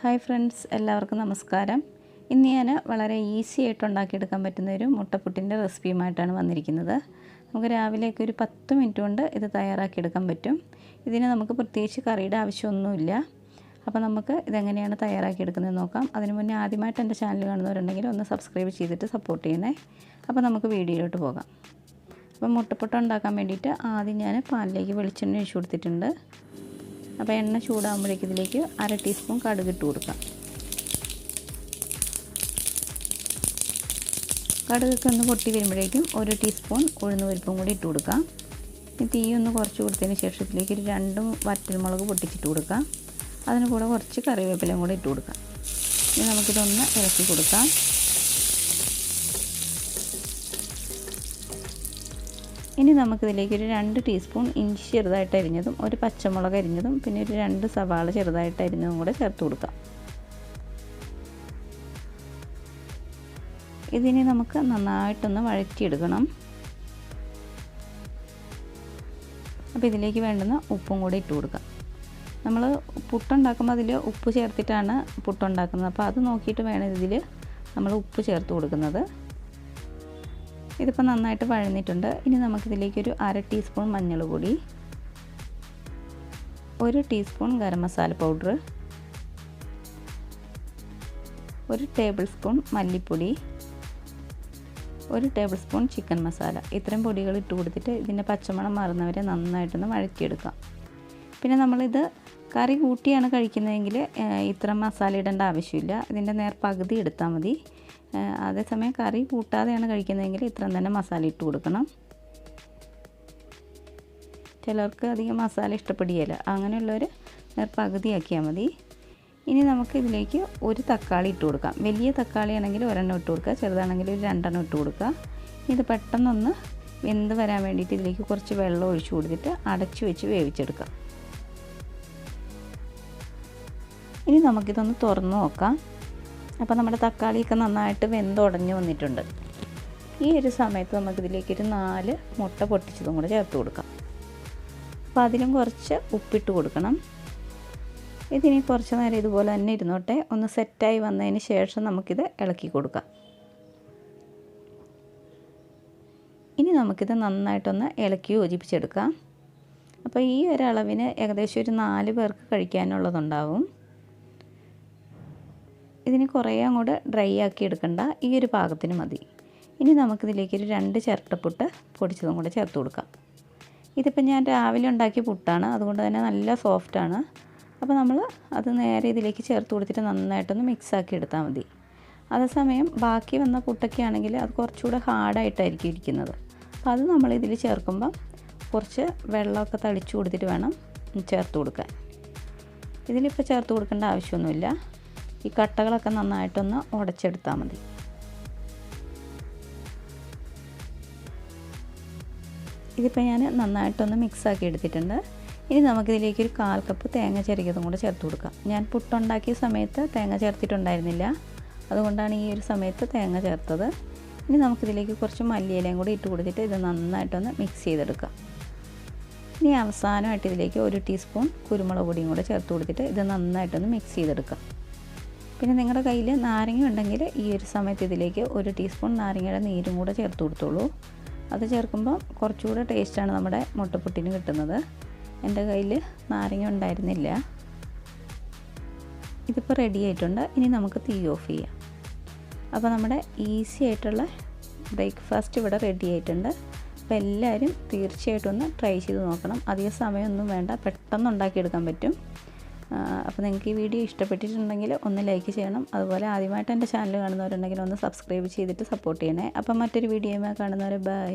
Hi friends, എല്ലാവർക്കും നമസ്കാരം. ഇന്ന് ഞാൻ വളരെ ഈസി ആയിട്ട് ഉണ്ടാക്കിയെടുക്കാൻ പറ്റുന്ന ഒരു മുട്ടപ്പുട്ടിൻ്റെ റെസിപ്പിയുമായിട്ടാണ് വന്നിരിക്കുന്നത്. നമുക്ക് രാവിലേക്ക് ഒരു 10 മിനിറ്റ് കൊണ്ട് ഇത് തയ്യാറാക്കിയെടുക്കാൻ പറ്റും. ഇതിന് നമുക്ക് പ്രത്യേകിച്ച് കറിയുടെ ആവശ്യമൊന്നുമില്ല. അപ്പോൾ നമുക്ക് ഇതെങ്ങനെയാണ് തയ്യാറാക്കിയെടുക്കുന്നത് നോക്കാം. അതിന് മുന്നേ ആദ്യമായിട്ട് എൻ്റെ ചാനൽ കാണുന്നവരുണ്ടെങ്കിൽ ഒന്ന് സബ്സ്ക്രൈബ് ചെയ്തിട്ട് സപ്പോർട്ട് ചെയ്യണേ. അപ്പോൾ നമുക്ക് വീഡിയോയിലോട്ട് പോകാം. അപ്പോൾ മുട്ടപ്പുട്ട് ഉണ്ടാക്കാൻ വേണ്ടിയിട്ട് ആദ്യം ഞാൻ പാനിലേക്ക് വെളിച്ചെണ്ണ ഒഴിച്ച് കൊടുത്തിട്ടുണ്ട്. അപ്പോൾ എണ്ണ ചൂടാകുമ്പോഴേക്കും ഇതിലേക്ക് 1/2 ടീസ്പൂൺ കടുക് ഇട്ട് കൊടുക്കാം. കടുകൊക്കെ ഒന്ന് പൊട്ടി വരുമ്പോഴേക്കും 1 ടീസ്പൂൺ ഉഴുന്ന് പരിപ്പും കൂടി ഇട്ട് കൊടുക്കാം. തീ ഒന്ന് കുറച്ച് കൊടുത്തതിന് ശേഷം ഇതിലേക്ക് ഒരു 2 വറ്റൽമുളക് പൊട്ടിച്ചിട്ട് കൊടുക്കാം. അതിന് കൂടെ കുറച്ച് കറിവേപ്പിലയും കൂടി ഇട്ട് കൊടുക്കാം. ഇനി നമുക്കിതൊന്ന് ഇളക്കി കൊടുക്കാം. ഇനി നമുക്കിതിലേക്ക് ഒരു 2 ടീസ്പൂൺ ഇഞ്ചി ചെറുതായിട്ട് അരിഞ്ഞതും, ഒരു പച്ചമുളക് അരിഞ്ഞതും, പിന്നെ ഒരു 2 സവാള ചെറുതായിട്ട് അരിഞ്ഞതും കൂടെ ചേർത്ത് കൊടുക്കാം. ഇതിനെ നമുക്ക് നന്നായിട്ടൊന്ന് വഴറ്റിയെടുക്കണം. അപ്പോൾ ഇതിലേക്ക് വേണ്ടുന്ന ഉപ്പും കൂടി ഇട്ട് കൊടുക്കാം. നമ്മൾ പുട്ടുണ്ടാക്കുമ്പോൾ അതിൽ ഉപ്പ് ചേർത്തിട്ടാണ് പുട്ടുണ്ടാക്കുന്നത്. അപ്പോൾ അത് നോക്കിയിട്ട് വേണം ഇതിൽ നമ്മൾ ഉപ്പ് ചേർത്ത് കൊടുക്കുന്നത്. ഇതിപ്പോൾ നന്നായിട്ട് വഴന്നിട്ടുണ്ട്. ഇനി നമുക്കിതിലേക്ക് ഒരു 1/2 ടീസ്പൂൺ മഞ്ഞൾ പൊടി, 1 teaspoon garam masala powder, 1 table spoon മല്ലിപ്പൊടി, 1 ടേബിൾ സ്പൂൺ ചിക്കൻ മസാല, ഇത്രയും പൊടികൾ ഇട്ട് കൊടുത്തിട്ട് ഇതിൻ്റെ പച്ചമണം മാറുന്നവരെ നന്നായിട്ടൊന്ന് വഴറ്റിയെടുക്കാം. പിന്നെ നമ്മളിത് കറി കൂട്ടിയാണ് കഴിക്കുന്നതെങ്കിൽ ഇത്ര മസാല ഇടേണ്ട ആവശ്യമില്ല. ഇതിൻ്റെ നേർ പകുതി എടുത്താൽ മതി. അതേസമയം കറി കൂട്ടാതെയാണ് കഴിക്കുന്നതെങ്കിൽ ഇത്രയും തന്നെ മസാല ഇട്ട് കൊടുക്കണം. ചിലർക്ക് അധികം മസാല ഇഷ്ടപ്പെടുകയില്ല. അങ്ങനെയുള്ളവർ നേർ പകുതിയാക്കിയാൽ മതി. ഇനി നമുക്ക് ഇതിലേക്ക് 1 തക്കാളി ഇട്ട് കൊടുക്കാം. വലിയ തക്കാളി ആണെങ്കിൽ 1 ഇട്ട് കൊടുക്കുക, ചെറുതാണെങ്കിൽ ഒരു 2 ഇട്ട് കൊടുക്കുക. ഇത് പെട്ടെന്നൊന്ന് വെന്ത് വരാൻ വേണ്ടിയിട്ട് ഇതിലേക്ക് കുറച്ച് വെള്ളം ഒഴിച്ച് കൊടുത്തിട്ട് അടച്ചു വെച്ച് വേവിച്ചെടുക്കാം. ഇനി നമുക്കിതൊന്ന് തുറന്ന് നോക്കാം. അപ്പോൾ നമ്മുടെ തക്കാളിയൊക്കെ നന്നായിട്ട് വെന്തുടഞ്ഞ് വന്നിട്ടുണ്ട്. ഈ ഒരു സമയത്ത് നമുക്കിതിലേക്ക് ഒരു 4 മുട്ട പൊട്ടിച്ചതും കൂടെ ചേർത്ത് കൊടുക്കാം. അപ്പോൾ അതിലും കുറച്ച് ഉപ്പിട്ട് കൊടുക്കണം. ഇതിനി കുറച്ച് നേരം ഇതുപോലെ തന്നെ ഇരുന്നോട്ടെ. ഒന്ന് സെറ്റായി വന്നതിന് ശേഷം നമുക്കിത് ഇളക്കി കൊടുക്കാം. ഇനി നമുക്കിത് നന്നായിട്ടൊന്ന് ഇളക്കി യോജിപ്പിച്ചെടുക്കാം. അപ്പോൾ ഈ ഒരളവിന് ഏകദേശം ഒരു 4 പേർക്ക് കഴിക്കാനുള്ളതുണ്ടാവും. ഇതിന് കുറേ അങ്ങോട്ട് ഡ്രൈ ആക്കി എടുക്കണ്ട, ഈ ഒരു പാകത്തിന് മതി. ഇനി നമുക്കിതിലേക്ക് ഒരു 2 ചിരട്ടപ്പുട്ട് പൊടിച്ചതും കൂടെ ചേർത്ത് കൊടുക്കാം. ഇതിപ്പോൾ ഞാൻ രാവിലെ ഉണ്ടാക്കിയ പുട്ടാണ്, അതുകൊണ്ട് തന്നെ നല്ല സോഫ്റ്റാണ്. അപ്പോൾ നമ്മൾ അത് നേരെ ഇതിലേക്ക് ചേർത്ത് കൊടുത്തിട്ട് നന്നായിട്ടൊന്ന് മിക്സാക്കി എടുത്താൽ മതി. അതേസമയം ബാക്കി വന്ന പുട്ടൊക്കെ ആണെങ്കിൽ അത് കുറച്ചുകൂടെ ഹാർഡായിട്ടായിരിക്കും ഇരിക്കുന്നത്. അപ്പോൾ അത് നമ്മളിതിൽ ചേർക്കുമ്പം കുറച്ച് വെള്ളമൊക്കെ തളിച്ച് കൊടുത്തിട്ട് വേണം ചേർത്ത് കൊടുക്കാൻ. ഇതിലിപ്പോൾ ചേർത്ത് കൊടുക്കേണ്ട ആവശ്യമൊന്നുമില്ല. ഈ കട്ടകളൊക്കെ നന്നായിട്ടൊന്ന് ഉടച്ചെടുത്താൽ മതി. ഇതിപ്പോൾ ഞാൻ നന്നായിട്ടൊന്ന് മിക്സാക്കി എടുത്തിട്ടുണ്ട്. ഇനി നമുക്കിതിലേക്ക് ഒരു 1/4 കപ്പ് തേങ്ങ ചിരകിയതും കൂടെ ചേർത്ത് കൊടുക്കാം. ഞാൻ പുട്ടുണ്ടാക്കിയ സമയത്ത് തേങ്ങ ചേർത്തിട്ടുണ്ടായിരുന്നില്ല, അതുകൊണ്ടാണ് ഈ ഒരു സമയത്ത് തേങ്ങ ചേർത്തത്. ഇനി നമുക്കിതിലേക്ക് കുറച്ച് മല്ലിയിലയും കൂടി ഇട്ട് കൊടുത്തിട്ട് ഇത് നന്നായിട്ടൊന്ന് മിക്സ് ചെയ്തെടുക്കാം. ഇനി അവസാനമായിട്ട് ഇതിലേക്ക് 1 ടീസ്പൂൺ കുരുമുളക് പൊടിയും കൂടെ ചേർത്ത് കൊടുത്തിട്ട് ഇത് നന്നായിട്ടൊന്ന് മിക്സ് ചെയ്തെടുക്കാം. പിന്നെ നിങ്ങളുടെ കയ്യിൽ നാരങ്ങ ഉണ്ടെങ്കിൽ ഈ ഒരു സമയത്ത് ഇതിലേക്ക് 1 ടീസ്പൂൺ നാരങ്ങയുടെ നീരും കൂടെ ചേർത്ത് കൊടുത്തോളൂ. അത് ചേർക്കുമ്പോൾ കുറച്ചുകൂടെ ടേസ്റ്റാണ് നമ്മുടെ മുട്ടപ്പുട്ടിന് കിട്ടുന്നത്. എൻ്റെ കയ്യിൽ നാരങ്ങ ഉണ്ടായിരുന്നില്ല. ഇതിപ്പോൾ റെഡി ആയിട്ടുണ്ട്. ഇനി നമുക്ക് തീ ഓഫ് ചെയ്യാം. അപ്പോൾ നമ്മുടെ ഈസി ആയിട്ടുള്ള ബ്രേക്ക്ഫാസ്റ്റ് ഇവിടെ റെഡി ആയിട്ടുണ്ട്. അപ്പോൾ എല്ലാവരും തീർച്ചയായിട്ടും ഒന്ന് ട്രൈ ചെയ്ത് നോക്കണം. അധികം സമയമൊന്നും വേണ്ട, പെട്ടെന്ന് ഉണ്ടാക്കിയെടുക്കാൻ പറ്റും. അപ്പോൾ നിങ്ങൾക്ക് ഈ വീഡിയോ ഇഷ്ടപ്പെട്ടിട്ടുണ്ടെങ്കിൽ ഒന്ന് ലൈക്ക് ചെയ്യണം. അതുപോലെ ആദ്യമായിട്ട് എൻ്റെ ചാനൽ കാണുന്നവരുണ്ടെങ്കിൽ ഒന്ന് സബ്സ്ക്രൈബ് ചെയ്തിട്ട് സപ്പോർട്ട് ചെയ്യണേ. അപ്പം മറ്റൊരു വീഡിയോയുമായി കാണുന്നവരെ ബൈ.